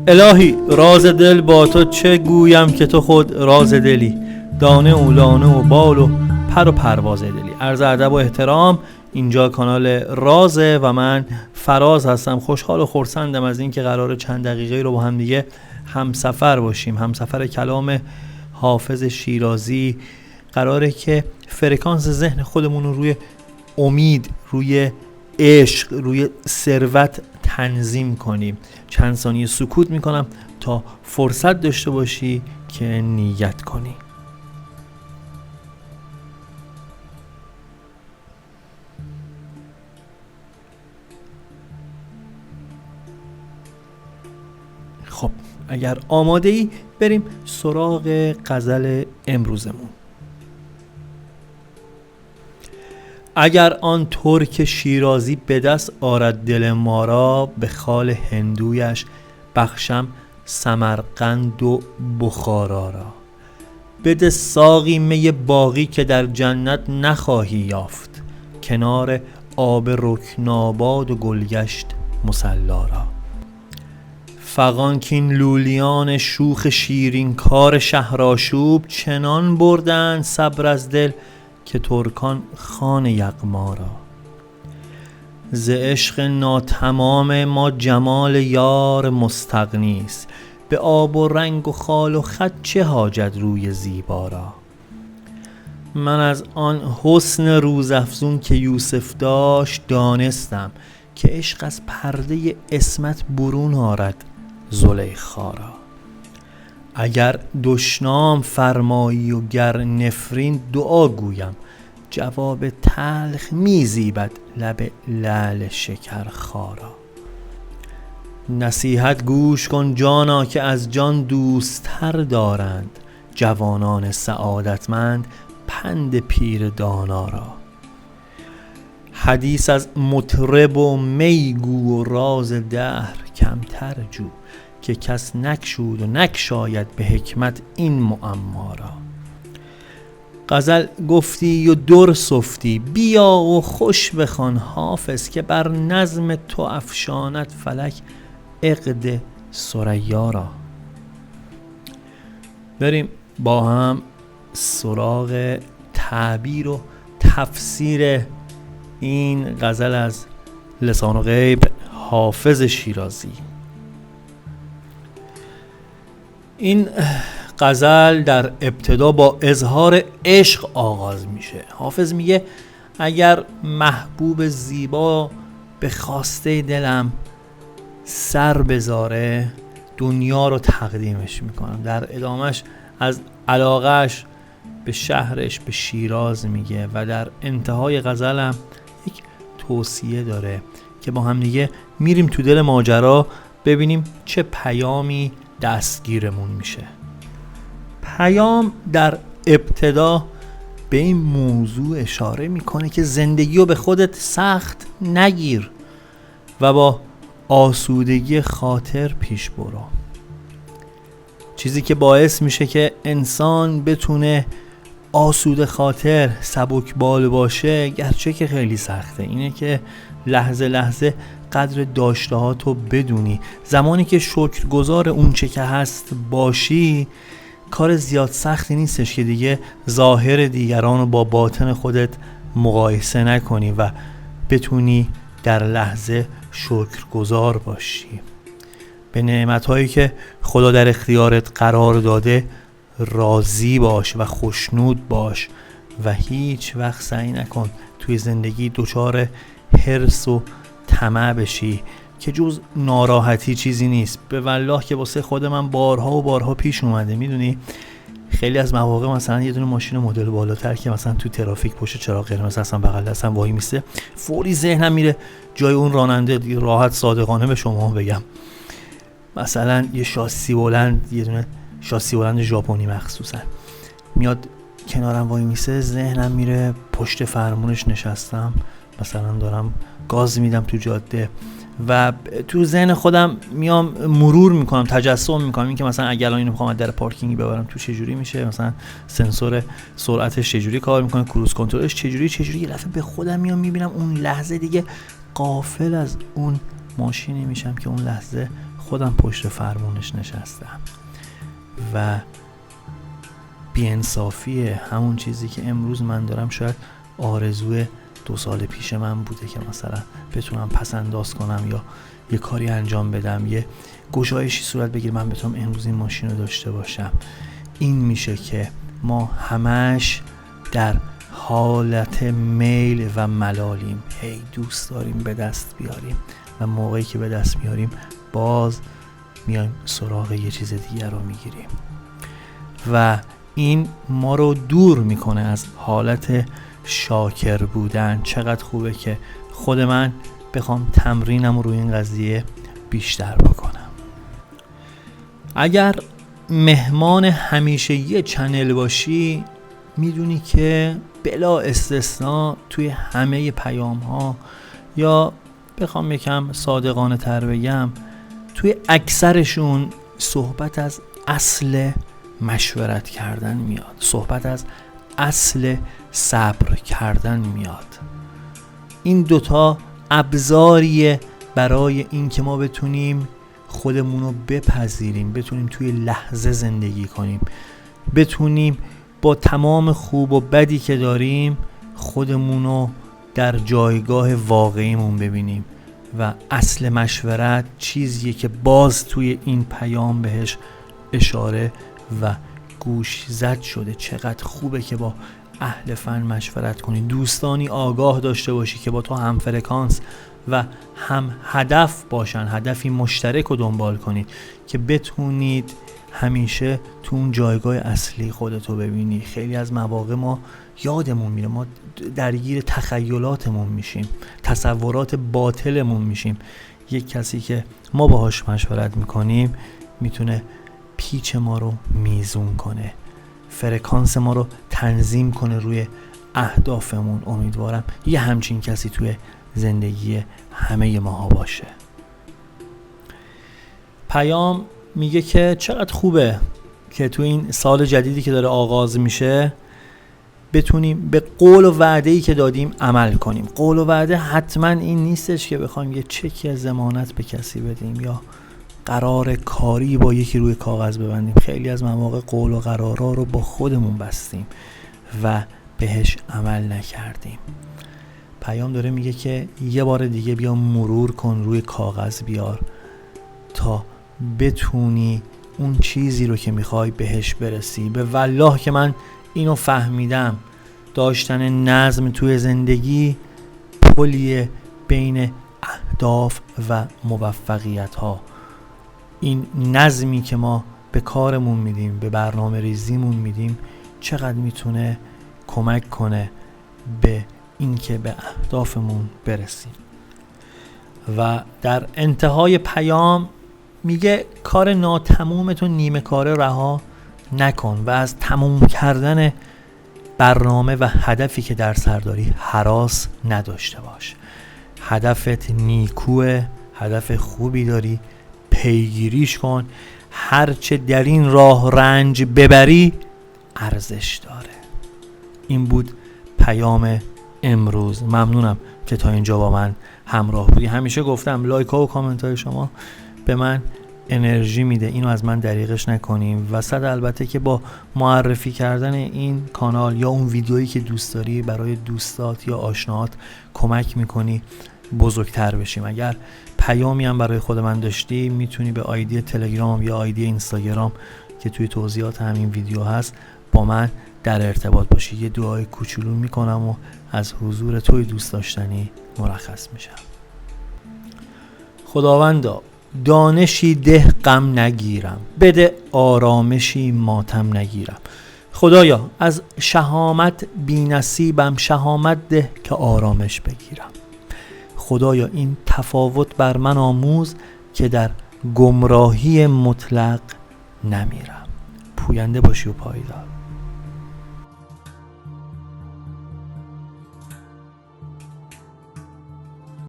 الهی راز دل با تو چه گویم که تو خود راز دلی، دانه و لانه و بال و پر و پرواز دلی. عرض ادب و احترام، اینجا کانال رازه و من فراز هستم. خوشحال و خرسندم از این که قراره چند دقیقه رو با هم دیگه همسفر باشیم، همسفر کلام حافظ شیرازی. قراره که فرکانس ذهن خودمون رو روی امید، روی عشق، روی ثروت تنظیم کنیم. چند ثانیه سکوت میکنم تا فرصت داشته باشی که نیت کنی. خب اگر آماده ای بریم سراغ غزل امروزمون. اگر آن ترک شیرازی به دست آرد دل ما را، به خال هندویش بخشم سمرقند و بخارا را. بده ساقی می باقی که در جنت نخواهی یافت، کنار آب رکناباد و گلگشت مصلا را. فغان کین لولیان شوخ شیرین کار شهرآشوب، چنان بردند صبر از دل که ترکان خان یغما را. ز عشق ناتمام ما جمال یار مستغنی است، به آب و رنگ و خال و خط چه حاجت روی زیبا را. من از آن حسن روزافزون که یوسف داشت دانستم، که عشق از پرده عصمت برون آرد زلیخا را. اگر دشنام فرمایی و گر نفرین دعا گویم، جواب تلخ میزیبد لب لعل شکرخا را. نصیحت گوش کن جانا که از جان دوست‌تر دارند، جوانان سعادتمند پند پیر دانا را. حدیث از مطرب و میگو و راز دهر کمتر جو، که کس نکشود و نکشاید به حکمت این معما را. غزل گفتی و در سفتی، بیا و خوش بخوان حافظ، که بر نظم تو افشاند فلک عقد ثریا را. بریم با هم سراغ تعبیر و تفسیر این غزل از لسان الغیب حافظ شیرازی. این غزل در ابتدا با اظهار عشق آغاز میشه. حافظ میگه اگر محبوب زیبا به خواسته دلم سر بذاره، دنیا رو تقدیمش میکنم. در ادامهش از علاقهش به شهرش به شیراز میگه و در انتهای غزلم یک توصیه داره که با هم دیگه میریم تو دل ماجرا ببینیم چه پیامی دستگیرمون میشه. پیام در ابتدا به این موضوع اشاره میکنه که زندگی رو به خودت سخت نگیر و با آسودگی خاطر پیش برو. چیزی که باعث میشه که انسان بتونه آسوده خاطر، سبک بال باشه، گرچه که خیلی سخته، اینه که لحظه لحظه قدر داشتهاتو بدونی. زمانی که شکرگزار اون چه که هست باشی، کار زیاد سختی نیستش که دیگه ظاهر دیگران رو با باطن خودت مقایسه نکنی و بتونی در لحظه شکرگزار باشی. به نعمت‌هایی که خدا در اختیارت قرار داده راضی باش و خوشنود باش و هیچ وقت سعی نکن توی زندگی دچار حرص و طمع بشی که جز ناراحتی چیزی نیست. به والله که واسه خود من بارها و بارها پیش اومده. میدونی خیلی از مواقع مثلا یه دونه ماشین مدل بالاتر که مثلا تو ترافیک پشت چراغ قرمز هستن بغل دستم وای میسته، فوری ذهنم میره جای اون راننده. راحت صادقانه به شما بگم، مثلا یه شاسی بلند، یه دونه شاسی بلند ژاپنی مخصوصا میاد کنارم وای میسته، ذهنم میره پشت فرمونش نشستم، مثلا دارم گاز میدم تو جاده و تو ذهن خودم میام مرور میکنم، تجسم میکنم این که مثلا اگر اینو بخوام در پارکینگی ببرم تو چجوری میشه، مثلا سنسور سرعتش چجوری کار میکنه، کروز کنترلش چجوری. یه دفعه به خودم میام میبینم اون لحظه دیگه غافل از اون ماشینی میشم که اون لحظه خودم پشت فرمونش نشستم و بی‌انصافی همون چیزی که امروز من دارم شاید آرزوی 2 سال پیش من بوده که مثلا بتونم پس انداز کنم یا یه کاری انجام بدم، یه گشایشی صورت بگیر من بتونم امروز این ماشین رو داشته باشم. این میشه که ما همش در حالت میل و ملالیم، هی دوست داریم به دست بیاریم و موقعی که به دست میاریم باز میایم سراغ یه چیز دیگر رو میگیریم و این ما رو دور میکنه از حالت شاکر بودن. چقدر خوبه که خود من بخوام تمرینم رو این قضیه بیشتر بکنم. اگر مهمان همیشه یه چنل باشی میدونی که بلا استثناء توی همه پیام ها، یا بخوام یکم صادقانه تر بگم توی اکثرشون صحبت از اصل مشورت کردن میاد، صحبت از اصل صبر کردن میاد. این دوتا ابزاریه برای این که ما بتونیم خودمون رو بپذیریم، بتونیم توی لحظه زندگی کنیم، بتونیم با تمام خوب و بدی که داریم خودمون رو در جایگاه واقعیمون ببینیم. و اصل مشورت چیزیه که باز توی این پیام بهش اشاره و گوش زد شده. چقدر خوبه که با اهل فن مشورت کنی، دوستانی آگاه داشته باشی که با تو هم فرکانس و هم هدف باشن، هدفی مشترک رو دنبال کنید که بتونید همیشه تو اون جایگاه اصلی خودتو ببینی. خیلی از مواقع ما یادمون میره، ما درگیر تخیلاتمون میشیم، تصورات باطلمون میشیم. یک کسی که ما باهاش مشورت میکنیم میتونه پیچ ما رو میزون کنه، فرکانس ما رو تنظیم کنه روی اهدافمون. امیدوارم یه همچین کسی توی زندگی همه ماها باشه. پیام میگه که چقدر خوبه که تو این سال جدیدی که داره آغاز میشه بتونیم به قول و وعده‌ای که دادیم عمل کنیم. قول و وعده حتما این نیستش که بخوایم یه چک ضمانت به کسی بدیم یا قرار کاری با یکی روی کاغذ ببندیم. خیلی از مواقع قول و قرارا رو با خودمون بستیم و بهش عمل نکردیم. پیام داره میگه که یه بار دیگه بیا مرور کن، روی کاغذ بیار تا بتونی اون چیزی رو که میخوای بهش برسی. به والله که من اینو فهمیدم، داشتن نظم توی زندگی پلیه بین اهداف و موفقیت ها. این نظمی که ما به کارمون میدیم، به برنامه ریزیمون میدیم، چقدر میتونه کمک کنه به اینکه به اهدافمون برسیم. و در انتهای پیام میگه کار ناتمومتو نیمه کاره رها نکن و از تموم کردن برنامه و هدفی که در سر داری هراس نداشته باش. هدفت نیکوه، هدف خوبی داری، پیگیریش کن. هرچه در این راه رنج ببری ارزش داره. این بود پیام امروز. ممنونم که تا اینجا با من همراه بودی. همیشه گفتم لایک ها و کامنت های شما به من انرژی میده، اینو از من دریغش نکنیم. وسط البته که با معرفی کردن این کانال یا اون ویدیویی که دوست داری برای دوستات یا آشناهات کمک میکنی بزرگتر بشیم. اگر پیامی هم برای خود من داشتی میتونی به آیدی تلگرام یا آیدی اینستاگرام که توی توضیحات همین ویدیو هست با من در ارتباط باشی. یه دعای کوچولو میکنم و از حضور توی دوست داشتنی مرخص میشم. خداوندا دانشی ده غم نگیرم، بده آرامشی ماتم نگیرم. خدایا از شهامت بی نصیبم، شهامت ده که آرامش بگیرم. خدایا این تفاوت بر من آموز که در گمراهی مطلق نمیرم. پوینده باشی و پایدار.